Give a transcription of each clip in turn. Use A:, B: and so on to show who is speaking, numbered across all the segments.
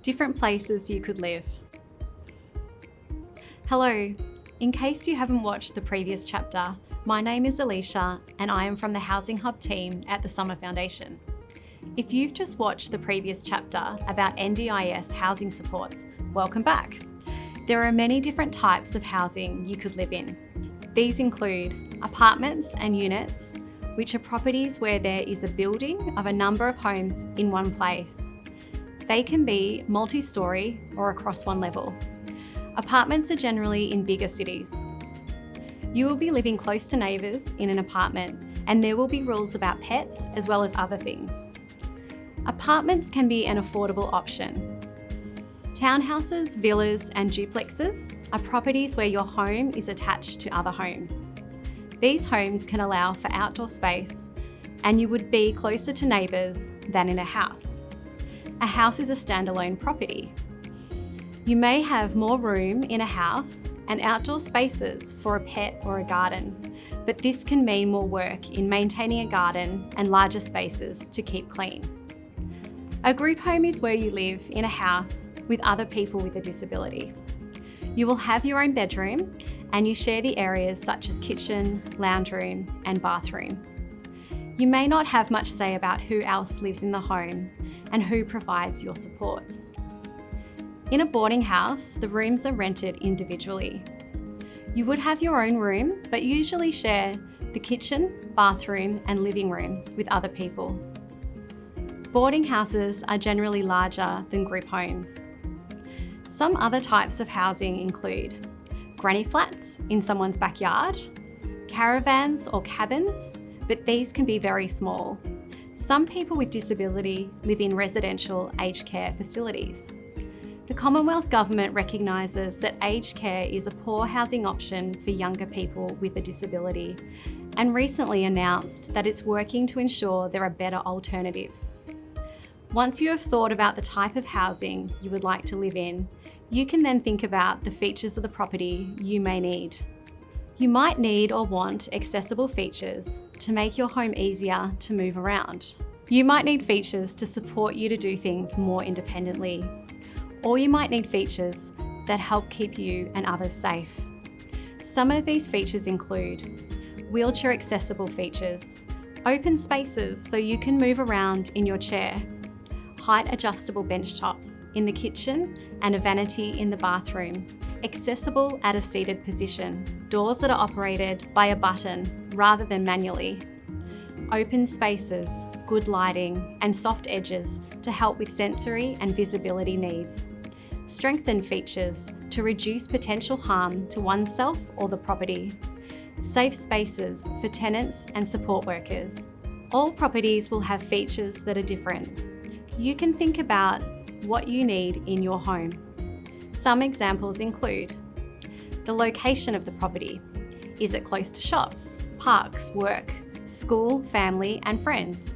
A: different places you could live. Hello, in case you haven't watched the previous chapter, my name is Alicia and I am from the Housing Hub team at the Summer Foundation. If you've just watched the previous chapter about NDIS housing supports, welcome back. There are many different types of housing you could live in. These include apartments and units, which are properties where there is a building of a number of homes in one place. They can be multi-storey or across one level. Apartments are generally in bigger cities. You will be living close to neighbours in an apartment, and there will be rules about pets as well as other things. Apartments can be an affordable option. Townhouses, villas and duplexes are properties where your home is attached to other homes. These homes can allow for outdoor space, and you would be closer to neighbours than in a house. A house is a standalone property. You may have more room in a house and outdoor spaces for a pet or a garden, but this can mean more work in maintaining a garden and larger spaces to keep clean. A group home is where you live in a house with other people with a disability. You will have your own bedroom and you share the areas such as kitchen, lounge room and bathroom. You may not have much say about who else lives in the home and who provides your supports. In a boarding house, the rooms are rented individually. You would have your own room, but usually share the kitchen, bathroom and living room with other people. Boarding houses are generally larger than group homes. Some other types of housing include granny flats in someone's backyard, caravans or cabins, but these can be very small. Some people with disability live in residential aged care facilities. The Commonwealth Government recognises that aged care is a poor housing option for younger people with a disability and recently announced that it's working to ensure there are better alternatives. Once you have thought about the type of housing you would like to live in, you can then think about the features of the property you may need. You might need or want accessible features to make your home easier to move around. You might need features to support you to do things more independently. Or you might need features that help keep you and others safe. Some of these features include wheelchair accessible features, open spaces so you can move around in your chair, height adjustable bench tops in the kitchen and a vanity in the bathroom, accessible at a seated position, doors that are operated by a button rather than manually, open spaces, good lighting and soft edges to help with sensory and visibility needs, strengthened features to reduce potential harm to oneself or the property, safe spaces for tenants and support workers. All properties will have features that are different. You can think about what you need in your home. Some examples include the location of the property. Is it close to shops, parks, work, school, family and friends?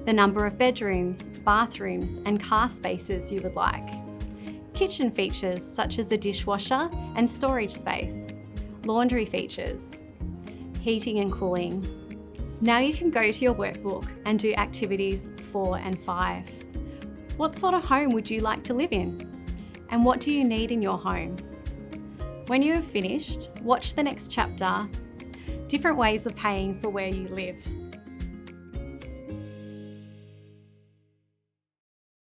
A: The number of bedrooms, bathrooms and car spaces you would like. Kitchen features such as a dishwasher and storage space. Laundry features. Heating and cooling. Now you can go to your workbook and do activities 4 and 5. What sort of home would you like to live in? And what do you need in your home? When you have finished, watch the next chapter, Different Ways of Paying for Where You Live.